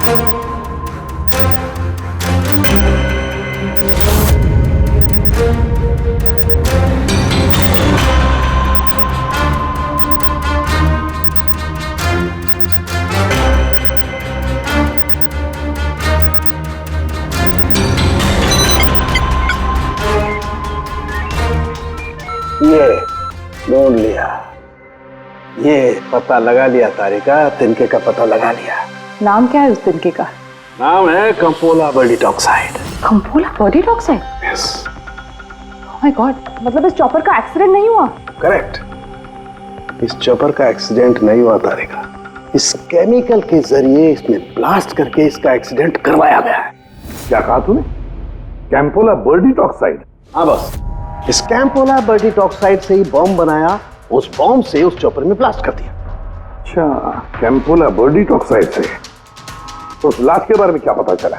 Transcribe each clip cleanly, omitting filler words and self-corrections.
ये ढूंढ लिया, ये पता लगा लिया तारिका, तिनके का पता लगा लिया। नाम क्या है उस तिनके का? नाम है कंपोला बर्डीटॉक्साइड। कंपोला बर्डीटॉक्साइड? यस। ओह माय गॉड, मतलब इस चॉपर का एक्सीडेंट नहीं हुआ? करेक्ट, इस चॉपर का एक्सीडेंट नहीं हुआ तारिका, इस केमिकल के जरिए इसमें ब्लास्ट करके इसका एक्सीडेंट करवाया गया है। क्या कहा तूने? कैंपोला बर्डीटॉक्साइड? हाँ बस, इस कैंपोला बर्डीटॉक्साइड से ही बॉम्ब बनाया, उस बॉम्ब से उस चॉपर में ब्लास्ट कर दिया। अच्छा, कैंपोला बर्डीटॉक्साइड से। तो उस लाश के बारे में क्या पता चला?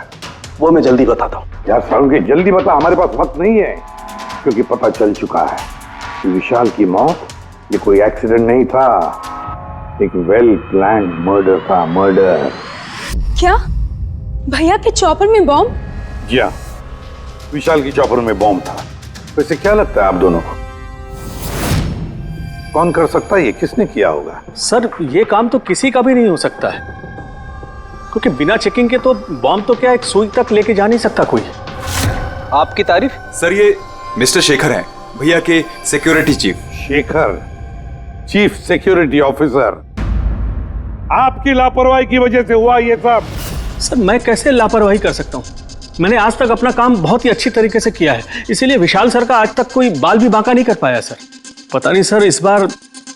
वो मैं जल्दी बताता हूँ। यार सारुण के जल्दी बता, हमारे पास वक्त नहीं है, क्योंकि पता चल चुका है कि विशाल की मौत ये कोई एक्सीडेंट नहीं था, एक वेल प्लान्ड मर्डर था। मर्डर। क्या भैया के चॉपर में बॉम्ब? जी हाँ, विशाल की चॉपर में बॉम्ब था। वैसे क्या लगता है आप दोनों को, कौन कर सकता है ये? किसने किया होगा? सर ये काम तो किसी का भी नहीं हो सकता है, क्योंकि बिना चेकिंग के तो बॉम्ब तो क्या एक सुई तक लेके जा नहीं सकता कोई। आपकी तारीफ? सर ये मिस्टर शेखर हैं, भैया के security chief. Shekhar, chief security officer. आपकी लापरवाही की वजह से हुआ ये सब। सर मैं कैसे लापरवाही कर सकता हूँ? मैंने आज तक अपना काम बहुत ही अच्छी तरीके से किया है, इसीलिए विशाल सर का आज तक कोई बाल भी बांका नहीं कर पाया सर। पता नहीं सर इस बार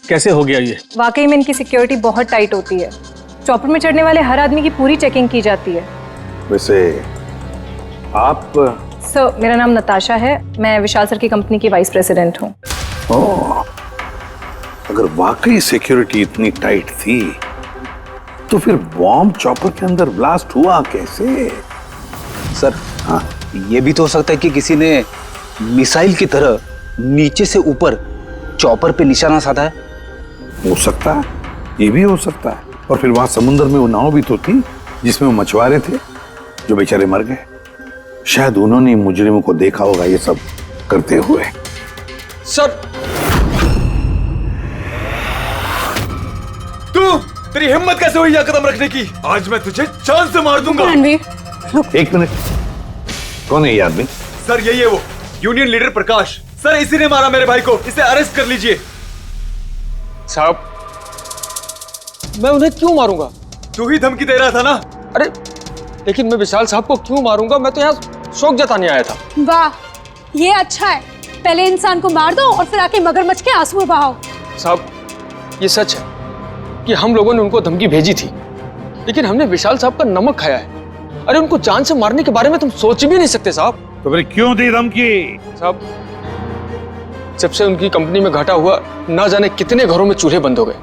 कैसे हो गया ये। वाकई में इनकी सिक्योरिटी बहुत टाइट होती है, चॉपर में चढ़ने वाले हर आदमी की पूरी चेकिंग की जाती है। वैसे आप? सर मेरा नाम नताशा है, मैं विशाल सर की कंपनी की वाइस प्रेसिडेंट हूँ। ओह, अगर वाकई सिक्योरिटी इतनी टाइट थी तो फिर बॉम्ब चॉपर के अंदर ब्लास्ट हुआ कैसे? सर हाँ, ये भी तो हो सकता है कि किसी ने मिसाइल की तरह नीचे से ऊपर चॉपर पे निशाना साधा है। हो सकता है, ये भी हो सकता है। और फिर वहां समुद्र में वो नाव भी तो थी जिसमें वो मछुआरे थे जो बेचारे मर गए। शायद उन्होंने मुजरिमों को देखा होगा ये सब करते हुए। सर तू, तेरी हिम्मत कैसे हुई यह कदम रखने की? आज मैं तुझे जान से मार दूंगा। एक मिनट, कौन है ये आदमी? सर यही है वो यूनियन लीडर प्रकाश। सर इसी ने मारा मेरे भाई को, इसे अरेस्ट कर लीजिए। साहब मैं उन्हें क्यों मारूंगा? तू ही धमकी दे रहा था ना? अरे लेकिन मैं विशाल साहब को क्यों मारूंगा? मैं तो यहाँ शोक जताने आया था। वाह ये अच्छा है, पहले इंसान को मार दो और फिर आके मगरमच्छ के आंसू बहाओ। साहब ये सच है कि हम लोगों ने उनको धमकी भेजी थी, लेकिन हमने विशाल साहब का नमक खाया है। अरे उनको जान से मारने के बारे में तुम सोच भी नहीं सकते साहब। तो फिर क्यों दी धमकी? साहब जब से उनकी कंपनी में घाटा हुआ, ना जाने कितने घरों में चूल्हे बंद हो गए।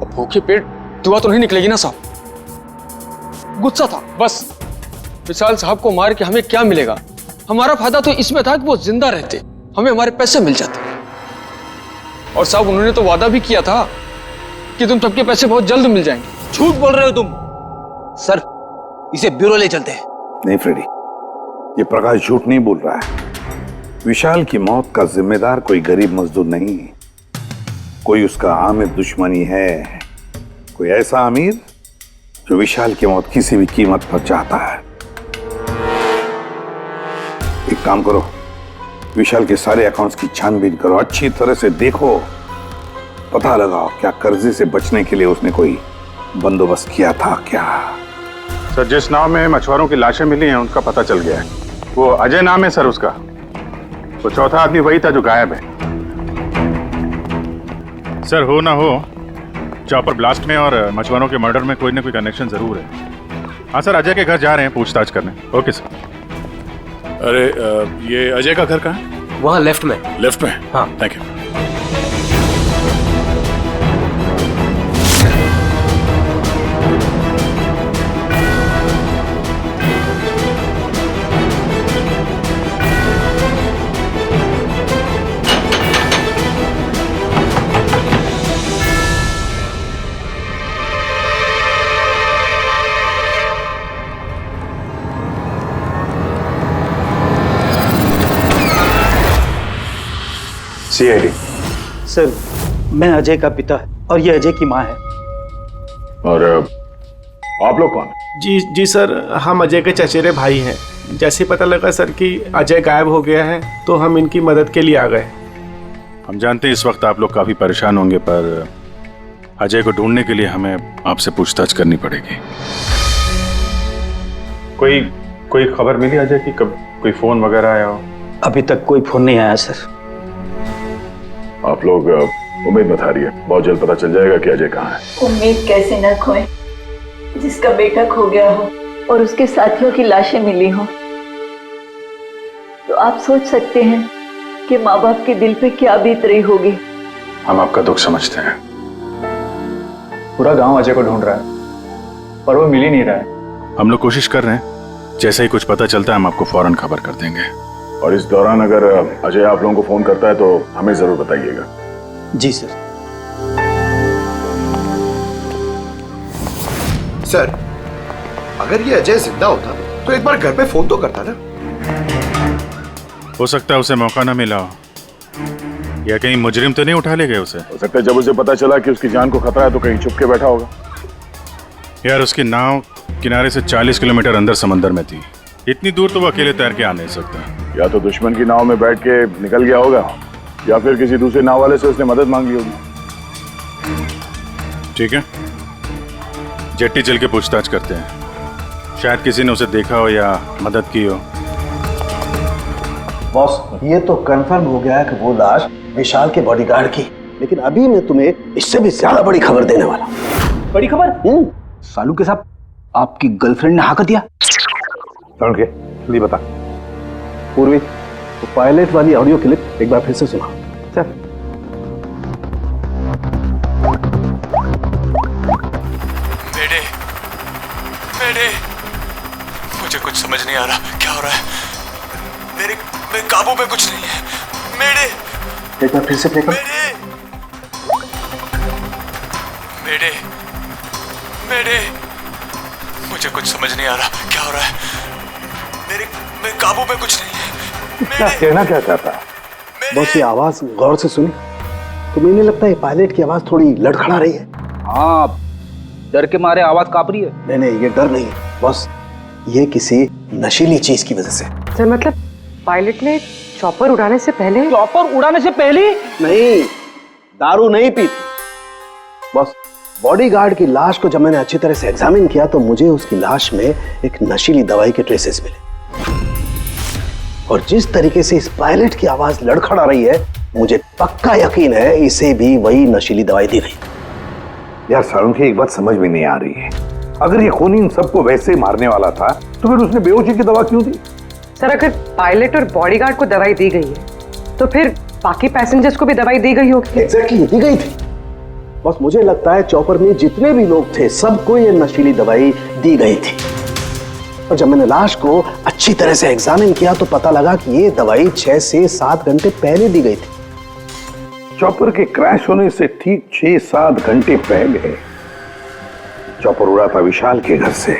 अब भूखे पेट दुआ तो नहीं निकलेगी ना साहब। गुस्सा था बस। विशाल साहब को मार के हमें क्या मिलेगा? हमारा फायदा तो इसमें था कि वो जिंदा रहते, हमें हमारे पैसे मिल जाते। और साहब उन्होंने तो वादा भी किया था कि तुम सबके पैसे बहुत जल्द मिल जाएंगे। झूठ बोल रहे हो तुम। सर इसे ब्यूरो ले चलते हैं। नहीं फ्रेडी, ये प्रकाश झूठ नहीं बोल रहा है। विशाल की मौत का जिम्मेदार कोई गरीब मजदूर नहीं, कोई उसका आमिर दुश्मनी है, कोई ऐसा अमीर जो विशाल की मौत किसी भी कीमत पर चाहता है। एक काम करो, विशाल के सारे अकाउंट्स की छानबीन करो, अच्छी तरह से देखो, पता लगाओ क्या कर्जे से बचने के लिए उसने कोई बंदोबस्त किया था क्या। सर जिस नाव में मछुआरों की लाशें मिली हैं उनका पता चल गया है। वो अजय नाम है सर उसका। वो चौथा आदमी वही था जो गायब है। सर हो ना हो चॉपर ब्लास्ट में और मछुआरों के मर्डर में कोई ना कोई कनेक्शन जरूर है। हाँ सर अजय के घर जा रहे हैं पूछताछ करने। Okay sir. अरे ये अजय का घर कहाँ है? वहाँ लेफ्ट में। लेफ्ट में? हाँ थैंक यू। सीआईडी। सर, मैं अजय का पिता और ये अजय की माँ है। और आप लोग कौन? जी सर, हम अजय के चचेरे भाई हैं। जैसे पता लगा सर कि अजय गायब हो गया है तो हम इनकी मदद के लिए आ गए। हम जानते हैं इस वक्त आप लोग काफी परेशान होंगे, पर अजय को ढूंढने के लिए हमें आपसे पूछताछ करनी पड़ेगी। कोई खबर मिली अजय की? कब कोई फोन वगैरह आया हो? अभी तक कोई फोन नहीं आया सर। आप लोग उम्मीद मत हारिए, बहुत जल्द पता चल जाएगा कि अजय कहाँ है। उम्मीद कैसे न खोए, जिसका बेटा खो गया हो और उसके साथियों की लाशें मिली हो, तो आप सोच सकते हैं कि माँ बाप के दिल पे क्या बीत रही होगी। हम आपका दुख समझते हैं। पूरा गांव अजय को ढूंढ रहा है पर वो मिल ही नहीं रहा है। हम लोग कोशिश कर रहे हैं, जैसे ही कुछ पता चलता है हम आपको फौरन खबर कर देंगे। और इस दौरान अगर अजय आप लोगों को फोन करता है तो हमें जरूर बताइएगा। जी सर। सर, अगर ये अजय जिंदा होता तो एक बार घर पे फोन तो करता ना। हो सकता है उसे मौका ना मिला हो, या कहीं मुजरिम तो नहीं उठा ले गए उसे। हो सकता है जब उसे पता चला कि उसकी जान को खतरा है तो कहीं छुप के बैठा होगा। यार, उसकी नाव किनारे से 40 किलोमीटर अंदर समंदर में थी। इतनी दूर तो वो अकेले तैर के आ नहीं सकता। या तो दुश्मन की नाव में बैठ के निकल गया होगा, या फिर किसी दूसरे नाव वाले से उसने मदद मांगी होगी। ठीक है, जेट्टी चल के पूछताछ करते हैं। शायद किसी ने उसे देखा हो या मदद की हो। बॉस, ये तो कंफर्म हो गया है कि वो लाश विशाल के बॉडीगार्ड की, लेकिन अभी मैं तुम्हें इससे भी ज्यादा बड़ी खबर देने वाला हूं। बड़ी खबर? सालू के साथ आपकी गर्लफ्रेंड ने हाँ कर दिया? के लिए बता पूर्वी, तो पायलट वाली ऑडियो क्लिप एक बार फिर से सुना। चल। मेरे मुझे कुछ समझ नहीं आ रहा, क्या हो रहा है? मेरे काबू में कुछ नहीं है। मेरे एक बार फिर से प्ले कर। मेरे मुझे कुछ समझ नहीं आ रहा, क्या हो रहा है? मेरे काबू में कुछ नहीं है। क्या कहना क्या चाहता है? बॉस, ये आवाज गौर से सुनी तो मुझे लगता है पायलट की आवाज थोड़ी लड़खड़ा रही है। हाँ, डर के मारे आवाज कांप रही है। नहीं, ये डर नहीं है बॉस, ये किसी नशीली चीज की वजह से। सर, मतलब पायलट ने चॉपर उड़ाने से पहले? चॉपर उड़ाने से पहले? नहीं, दारू नहीं पी थी बॉस। बॉडीगार्ड की लाश को जब मैंने अच्छी तरह से एग्जामिन किया तो मुझे उसकी लाश में एक नशीली दवाई के ट्रेसेस मिले, और जिस तरीके से इस पायलट की आवाज लड़खड़ा रही है, मुझे पक्का यकीन है इसे भी वही नशीली दवाई दी गई। यार सारुंखी, एक बात समझ में नहीं आ रही है। अगर ये खूनी इन सबको वैसे ही मारने वाला था तो फिर उसने बेहोशी की दवा क्यों दी? सर, अगर पायलट और बॉडीगार्ड को दवाई दी गई है तो फिर बाकी पैसेंजर्स को भी दवाई दी गई होगी। एग्जैक्टली, दी गई थी बॉस। मुझे लगता है चॉपर में जितने भी लोग थे सबको ये नशीली दवाई दी गई थी, और जब मैंने लाश को अच्छी तरह से एग्जामिन किया तो पता लगा कि ये दवाई 6 से 7 घंटे पहले दी गई थी। चॉपर के क्रैश होने से ठीक 6-7 घंटे पहले चॉपर उड़ा था विशाल के घर से,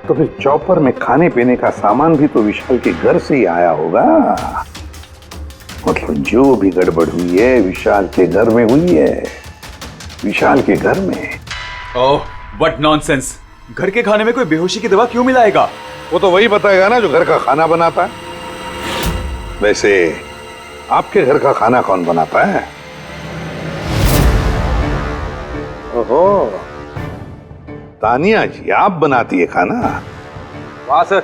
तो फिर चॉपर में खाने पीने का सामान भी तो विशाल के घर से ही आया होगा। मतलब जो भी गड़बड़ हुई है विशाल के घर में हुई है, विशाल के घर में। ओह, व्हाट नॉनसेंस! घर के खाने में कोई बेहोशी की दवा क्यों मिलाएगा? वो तो वही बताएगा ना जो घर का खाना बनाता है। वैसे आपके घर का खाना कौन बनाता है? ओहो, तानिया जी, आप बनाती है खाना? वाह सर,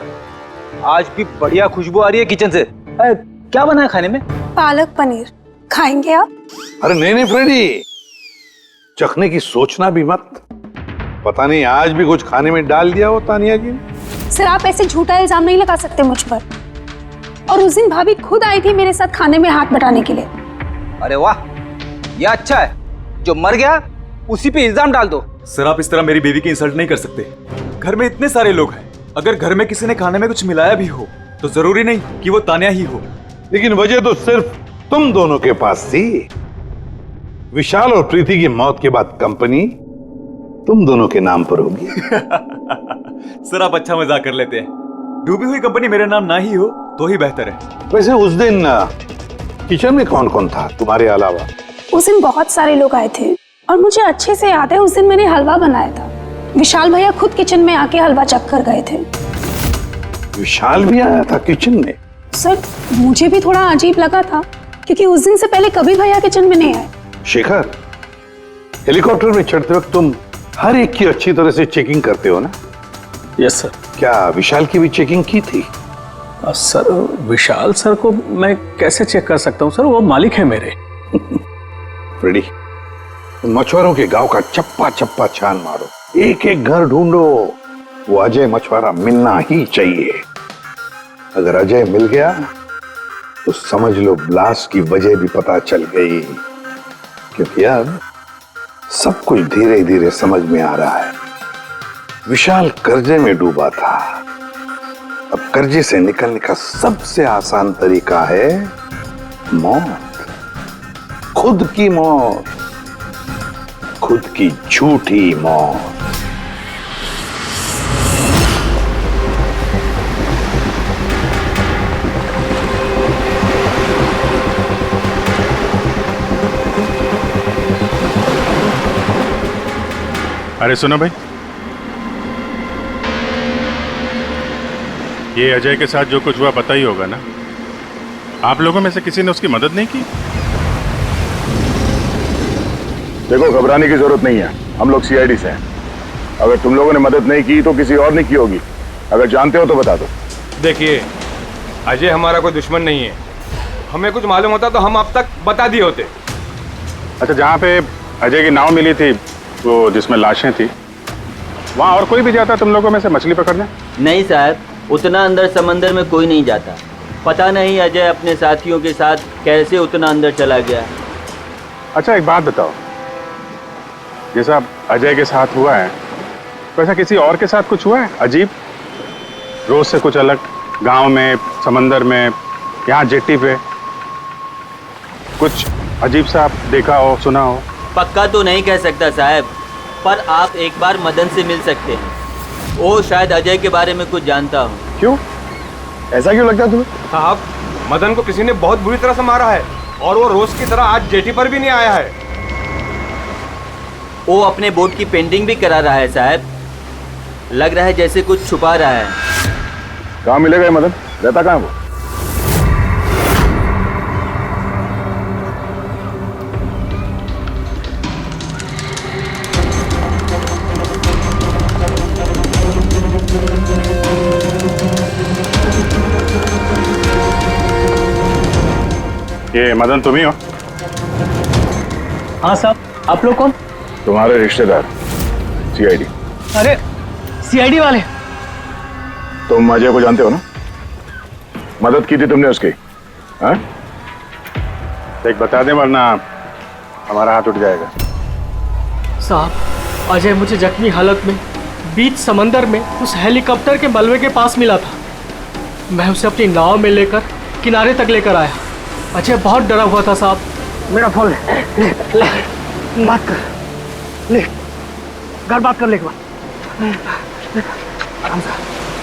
आज भी बढ़िया खुशबू आ रही है किचन से। क्या बना है खाने में? पालक पनीर खाएंगे आप? अरे नहीं फ्रेडी, चखने की सोचना भी मत। पता नहीं आज भी कुछ खाने में डाल दिया हो तानिया जी ने। सर, आप ऐसे झूठा इल्जाम नहीं लगा सकते मुझ पर। और उस दिन भाभी खुद आई थी मेरे साथ खाने में हाथ बटाने के लिए। अरे वाह, यह अच्छा है, जो मर गया उसी पे इल्जाम डाल दो। सर, आप इस तरह मेरी बीवी की इंसल्ट नहीं कर सकते। घर में इतने सारे लोग हैं, अगर घर में किसी ने खाने में कुछ मिलाया भी हो तो जरूरी नहीं कि वो तानिया ही हो। लेकिन वजह तो सिर्फ तुम दोनों के पास थी। विशाल और प्रीति की मौत के बाद कंपनी तुम दोनों के नाम पर होगी। सर, आप अच्छा मजाक कर लेते हैं। डूबी हुई कंपनी मेरे नाम ना ही हो तो ही बेहतर है। वैसे उस दिन किचन में कौन कौन था तुम्हारे अलावा? उस दिन बहुत सारे लोग आए थे और मुझे अच्छे से याद है उस दिन मैंने हलवा बनाया था। विशाल भैया खुद किचन में आके हलवा चख कर गए थे। विशाल भी आया था किचन में? सर मुझे भी थोड़ा अजीब लगा था क्योंकि उस दिन से पहले कभी भैया किचन में नहीं आए। शेखर, हेलीकॉप्टर में चढ़ते वक्त तुम हर एक की अच्छी तरह से चेकिंग करते हो ना? Yes sir. क्या विशाल की भी चेकिंग की थी? सर विशाल सर को मैं कैसे चेक कर सकता हूँ सर, वो मालिक है मेरे। फ्रेडी, मछुआरों के गांव का चप्पा चप्पा छान मारो, एक एक घर ढूंढो। वो अजय मछुआरा मिलना ही चाहिए। अगर अजय मिल गया तो समझ लो ब्लास्ट की वजह भी पता चल गई, क्योंकि अब सब कुछ धीरे धीरे समझ में आ रहा है। विशाल कर्जे में डूबा था, अब कर्जे से निकलने का सबसे आसान तरीका है मौत, खुद की मौत, खुद की झूठी मौत। अरे सुनो भाई, ये अजय के साथ जो कुछ हुआ पता ही होगा ना? आप लोगों में से किसी ने उसकी मदद नहीं की? देखो, घबराने की जरूरत नहीं है, हम लोग सीआईडी से हैं। अगर तुम लोगों ने मदद नहीं की तो किसी और ने की होगी। अगर जानते हो तो बता दो। देखिए, अजय हमारा कोई दुश्मन नहीं है। हमें कुछ मालूम होता तो हम अब तक बता दिए होते। अच्छा, जहाँ पे अजय की नाव मिली थी, वो जिसमें लाशें थी, वहाँ और कोई भी जाता तुम लोगों में से मछली पकड़ने? नहीं साहब, उतना अंदर समंदर में कोई नहीं जाता। पता नहीं अजय अपने साथियों के साथ कैसे उतना अंदर चला गया। अच्छा एक बात बताओ, जैसा अजय के साथ हुआ है वैसा किसी और के साथ कुछ हुआ है अजीब, रोज से कुछ अलग? गांव में, समंदर में, यहाँ जेट्टी पे कुछ अजीब सा देखा हो, सुना हो? पक्का तो नहीं कह सकता साहब, पर आप एक बार मदन से मिल सकते हैं। वो शायद अजय के बारे में कुछ जानता हो। क्यों? ऐसा क्यों लगता है तुम्हें? साहब, मदन को किसी ने बहुत बुरी तरह से मारा है और वो रोज की तरह आज जेटी पर भी नहीं आया है। वो अपने बोट की पेंटिंग भी करा रहा है साहब। लग रहा है जैसे कुछ छुपा रहा है। कहाँ मिलेगा मदन? रहता कहाँ वो? ये मदन तुम ही हो? हाँ साहब, आप लोग कौन? तुम्हारे रिश्तेदार, सीआईडी। अरे सीआईडी वाले? तुम अजय को जानते हो ना? मदद की थी तुमने उसकी, हाँ? एक बता दे वरना हमारा हाथ उठ जाएगा। साहब, अजय मुझे जख्मी हालत में बीच समंदर में उस हेलीकॉप्टर के मलबे के पास मिला था। मैं उसे अपनी नाव में लेकर किनारे तक लेकर आया। अजय बहुत डरा हुआ था साहब। मेरा फोन ले, बात कर, ले, घर बात कर ले एक बार। आराम से,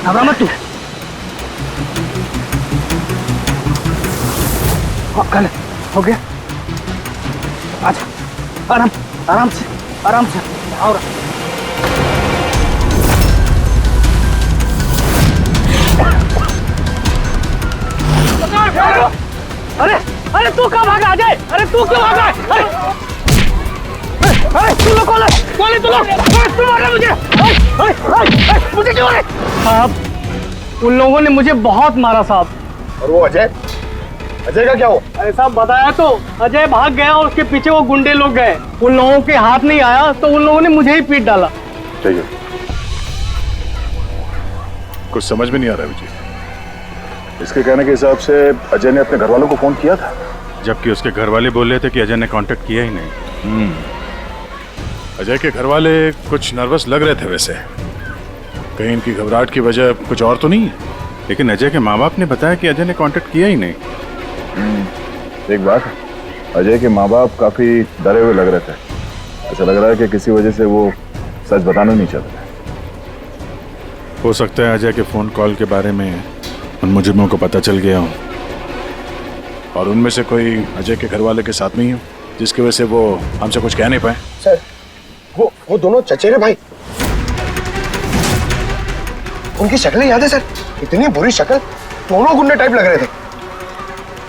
घबरा मत तू। हाँ, कर ले, हो गया। अच्छा, आराम, आराम से, आराम से, और अरे अरे तू कहाँ भागा अजय? अरे तू क्यों भागा? अरे अरे तू लोग कौन है तू लोग? तू मार रहा मुझे? मुझे क्यों मारे? साहब, उन लोगों ने मुझे बहुत मारा साहब। और वो अजय? अजय का क्या हो? अरे साहब बताया तो, अजय भाग गया और उसके पीछे वो गुंडे लोग गए। उन लोगों के हाथ नहीं आया तो उन लोगों ने मुझे ही पीट डाला। चाहिए कुछ समझ में नहीं आ रहा विजय। इसके कहने के हिसाब से अजय ने अपने घर वालों को फोन किया था, जबकि उसके घर वाले बोल रहे थे कि अजय ने कांटेक्ट किया ही नहीं। अजय के घर वाले कुछ नर्वस लग रहे थे वैसे, कहीं इनकी घबराहट की वजह कुछ और तो नहीं है। लेकिन अजय के माँ बाप ने बताया कि अजय ने कांटेक्ट किया ही नहीं। एक बात, अजय के माँ बाप काफी डरे हुए लग रहे थे। ऐसा लग रहा है कि किसी वजह से वो सच बताना नहीं चाहते। हो सकता है अजय के फोन कॉल के बारे में उन मुजरिमों को पता चल गया हो। और उनमें से कोई अजय के घर वाले के साथ नहीं हो, जिसकी वजह से वो हमसे कुछ कह नहीं पाए? सर वो दोनों चचेरे भाई, उनकी शक्लें याद है सर? इतनी बुरी शक्ल, दोनों गुंडे टाइप लग रहे थे।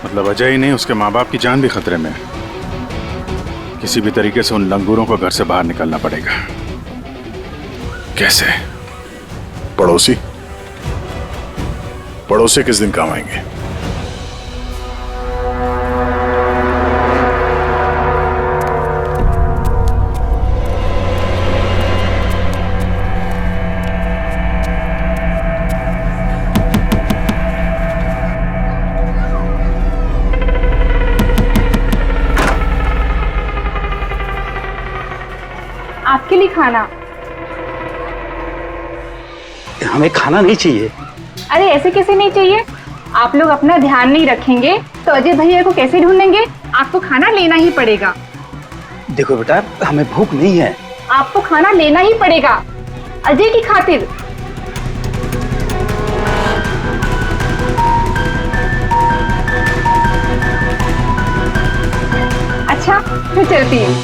मतलब अजय ही नहीं, उसके माँ बाप की जान भी खतरे में है। किसी भी तरीके से उन लंगूरों को घर से बाहर निकालना पड़ेगा। कैसे? पड़ोसी किस दिन काम आएंगे? आपके लिए खाना। हमें खाना नहीं चाहिए। अरे ऐसे कैसे नहीं चाहिए? आप लोग अपना ध्यान नहीं रखेंगे तो अजय भैया को कैसे ढूंढेंगे? आपको खाना लेना ही पड़ेगा। देखो बेटा, हमें भूख नहीं है। आपको खाना लेना ही पड़ेगा अजय की खातिर। अच्छा, मैं चलती हूँ।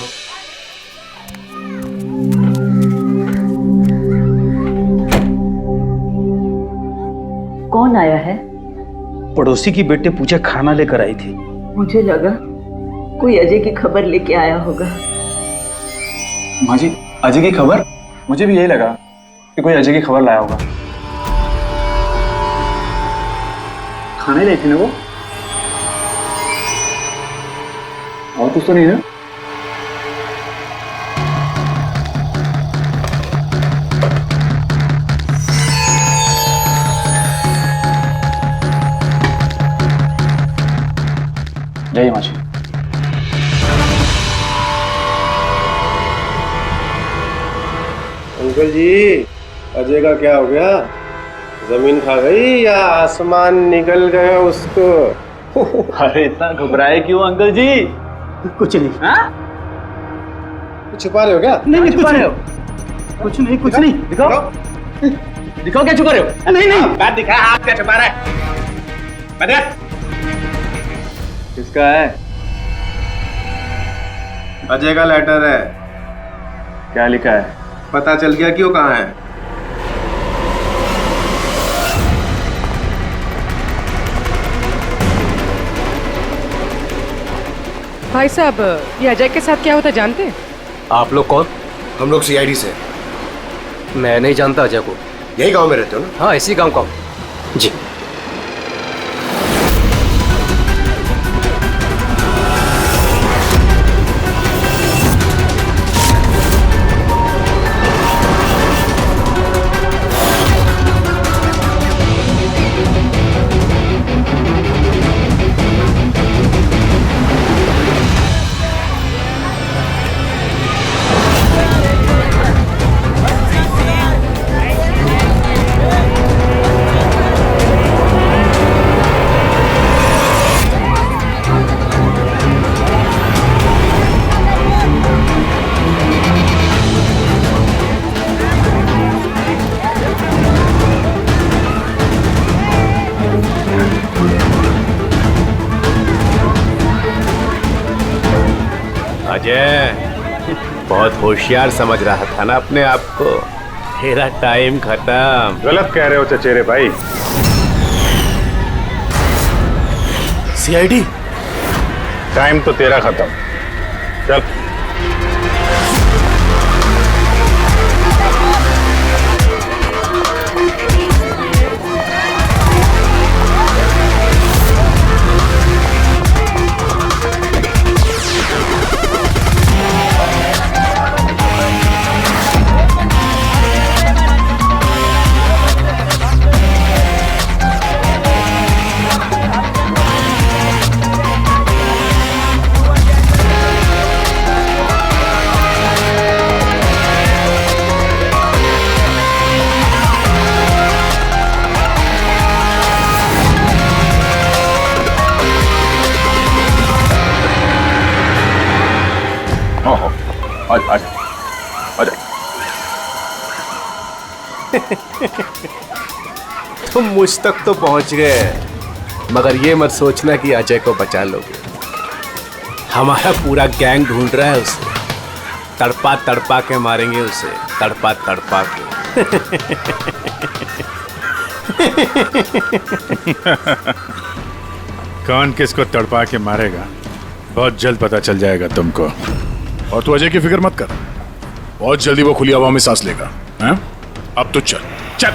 कौन आया है? पड़ोसी की बेटे पूजा खाना लेकर आई थी। मुझे लगा कोई अजय की खबर लेके आया होगा। माँ जी, अजय की खबर? मुझे भी यही लगा कि कोई अजय की खबर लाया होगा। खाने ले थी ना वो? और कुछ तो नहीं है? जय माँ जी। अंकल जी, अजय का क्या हो गया? जमीन खा गई या आसमान निकल गया उसको? अरे इतना घबराए क्यों अंकल जी? कुछ नहीं। हाँ? छुपा रहे हो क्या? नहीं छुपा रहे हो। कुछ नहीं। दिखाओ क्या छुपा रहे हो? नहीं। बात दिखा, हाथ क्या छुपा रहा है? किसका है? अजय का लेटर है। क्या लिखा है? पता चल गया कि वो कहाँ है। भाई साहब, ये अजय के साथ क्या होता जानते हैं? आप लोग कौन? हम लोग सीआईडी से। मैं नहीं जानता अजय को। यही गांव में रहते हो ना? हाँ, इसी गांव का हूँ। जी। बहुत होशियार समझ रहा था ना अपने आप को। तेरा टाइम खत्म। गलत कह रहे हो चचेरे भाई। सीआईडी? टाइम तो तेरा खत्म। चल। तुम मुझ तक तो पहुंच गए, मगर ये मत सोचना कि अजय को बचा लोगे। हमारा पूरा गैंग ढूंढ रहा है उसे। तड़पा तड़पा के मारेंगे उसे, तड़पा तड़पा के। कौन किसको तड़पा के मारेगा बहुत जल्द पता चल जाएगा तुमको। और तू अजय की फिक्र मत कर, बहुत जल्दी वो खुली हवा में सांस लेगा। हैं? अब तो चल चल।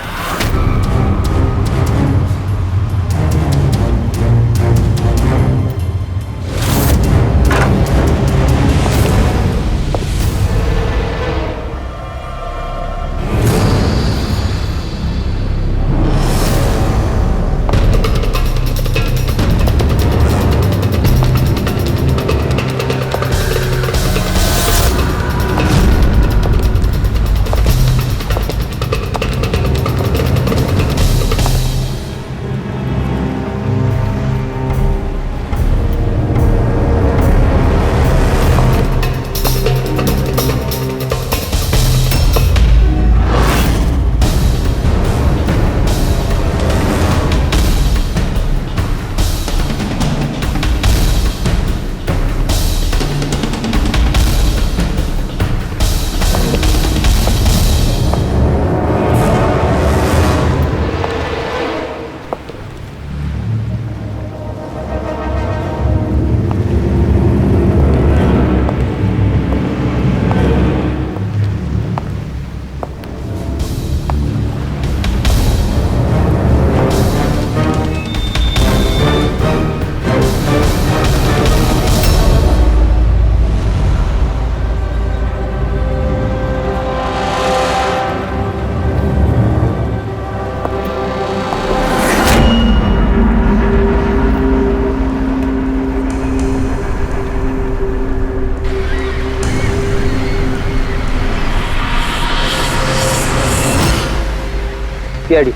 सीआईडी,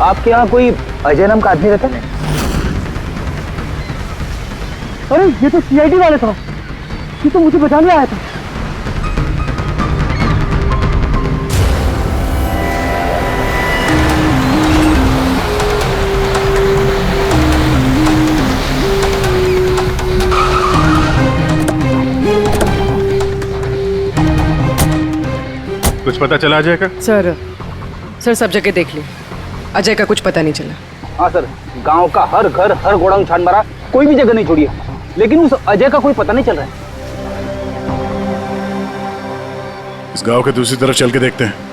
आपके यहाँ कोई अजय नाम का आदमी रहता है? अरे ये तो सीआईडी वाले था, ये तो मुझे बचाने आया था। कुछ पता चला अजय का? सर सब जगह देख ली, अजय का कुछ पता नहीं चला। हाँ सर, गांव का हर घर हर गोडाउन छान मारा, कोई भी जगह नहीं छोड़ी है, लेकिन उस अजय का कोई पता नहीं चल रहा है। इस गांव के दूसरी तरफ चल के देखते हैं।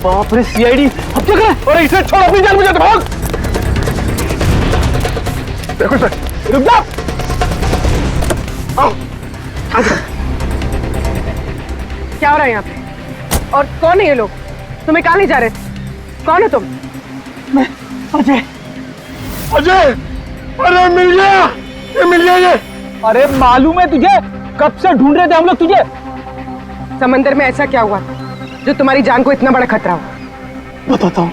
बाप रे सीआईडी, अब क्या करें? अरे इसे छोड़, अपनी जान मुझे भाग। देखो सर, रुक जाओ। आओ, आजा। क्या हो रहा है यहाँ पे? और कौन है ये लोग? तुम्हें कहाँ ले जा रहे थे? कौन है तुम? मैं अजय। अजय, अरे मिल गया, ये मिल गया ये। अरे मालूम है तुझे, कब से ढूंढ रहे थे हम लोग तुझे। समंदर में ऐसा क्या हुआ जो तुम्हारी जान को इतना बड़ा खतरा हो? बताता हूँ।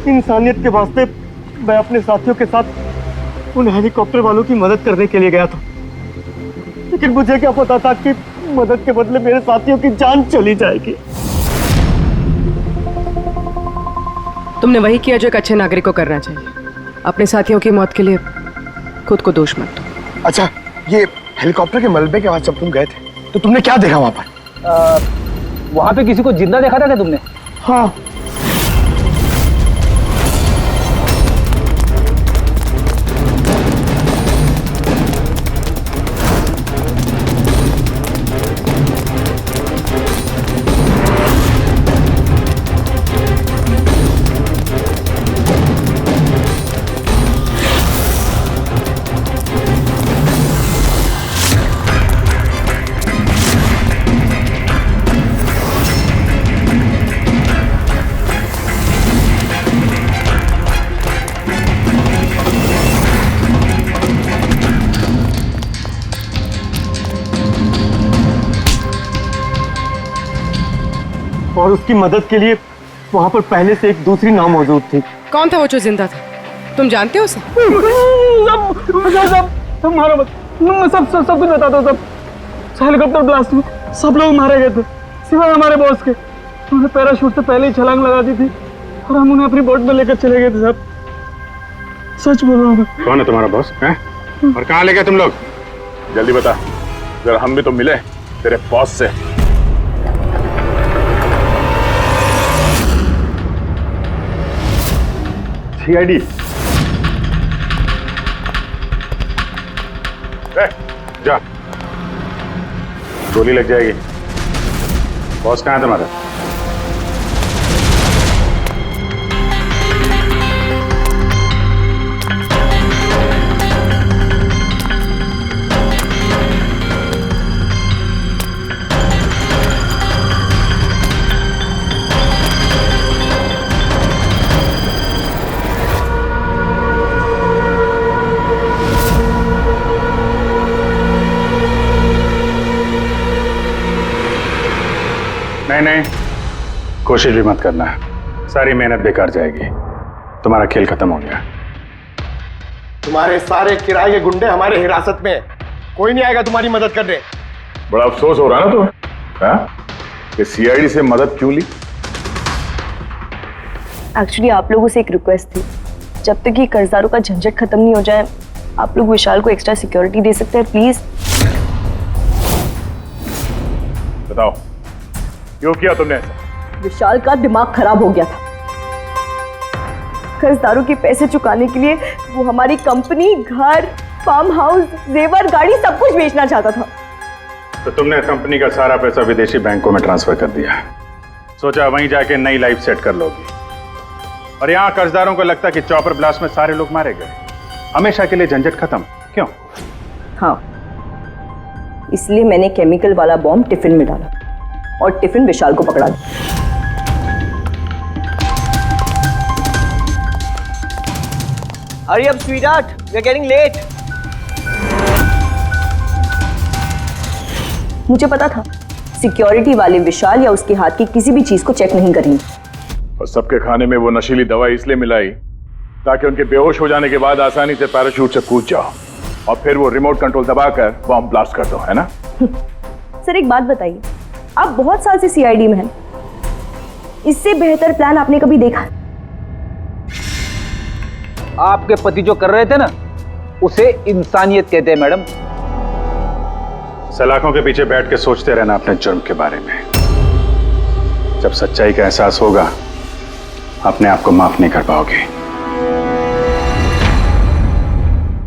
इंसानियत के वास्ते मैं अपने साथियों के साथ उन हेलीकॉप्टर वालों की मदद करने के लिए गया था, लेकिन मुझे क्या पता था कि मदद के बदले मेरे साथियों की जान चली जाएगी। तुमने वही किया जो एक अच्छे नागरिक को करना चाहिए। अपने साथियों की मौत के लिए खुद को दोष मत दो। अच्छा, ये हेलीकॉप्टर के मलबे के बाद जब तुम गए थे तो तुमने क्या देखा वहां पर? वहां पे किसी को जिंदा देखा था क्या तुमने? हाँ, और उसकी मदद के लिए वहाँ पर पहले से एक दूसरी नाव मौजूद थी। कौन था वो जो जिंदा था? तुम जानते हो उसे? सब मारो मत, मैं सब कुछ बताता हूँ। सब हेलीकॉप्टर ब्लास्ट में सब लोग मारे गए थे सिवाय हमारे बॉस के। उन्होंने पैराशूट से पहले ही छलांग लगा दी थी और हम उन्हें अपनी बोट में लेकर चले गए थे साहब। सच बोल रहा हूँ। कौन है तुम्हारा बॉस है? और कहाँ ले गए तुम लोग? जल्दी बता, जरा हम भी तो मिले तेरे बॉस से। सीआईडी जा, गोली लग जाएगी। बॉस कहाँ है तुम्हारा? नहीं, कोशिश भी मत करना, सारी मेहनत बेकार जाएगी। तुम्हारा खेल खत्म हो गया। तुम्हारे सारे किराए के गुंडे हमारे हिरासत में, कोई नहीं आएगा तुम्हारी मदद करने। बड़ा अफसोस हो रहा ना तुम्हें कि सीआईडी से मदद क्यों ली? एक्चुअली आप लोगों से एक रिक्वेस्ट थी, जब तक ये कर्जदारों का झंझट खत्म नहीं हो जाए आप लोग विशाल को एक्स्ट्रा सिक्योरिटी दे सकते हैं प्लीज। बताओ क्यों किया तुमने ऐसा? विशाल का दिमाग खराब हो गया था। कर्जदारों के पैसे चुकाने के लिए वो हमारी कंपनी, घर, फार्म हाउस, जेवर, गाड़ी सब कुछ बेचना चाहता था। तो तुमने कंपनी का सारा पैसा विदेशी बैंकों में ट्रांसफर कर दिया, सोचा वहीं जाके नई लाइफ सेट कर लोगी। और यहाँ कर्जदारों को लगता कि चॉपर ब्लास्ट में सारे लोग मारे गए, हमेशा के लिए झंझट खत्म। क्यों? हाँ, इसलिए मैंने केमिकल वाला बॉम्ब टिफिन में डाला और टिफिन विशाल को पकड़ा दिया। Hurry up, sweetheart. We're getting late. मुझे पता था सिक्योरिटी वाले विशाल या उसके हाथ की किसी भी चीज को चेक नहीं करेंगे। और सबके खाने में वो नशीली दवाई इसलिए मिलाई ताकि उनके बेहोश हो जाने के बाद आसानी से पैराशूट से कूद जाओ और फिर वो रिमोट कंट्रोल दबाकर बॉम्ब ब्लास्ट कर दो, है ना? सर एक बात बताइए, आप बहुत साल से सीआईडी में हैं, इससे बेहतर प्लान आपने कभी देखा? आपके पति जो कर रहे थे ना, उसे इंसानियत कहते हैं मैडम। सलाखों के पीछे बैठ के सोचते रहना अपने जुर्म के बारे में। जब सच्चाई का एहसास होगा अपने आप को माफ नहीं कर पाओगे।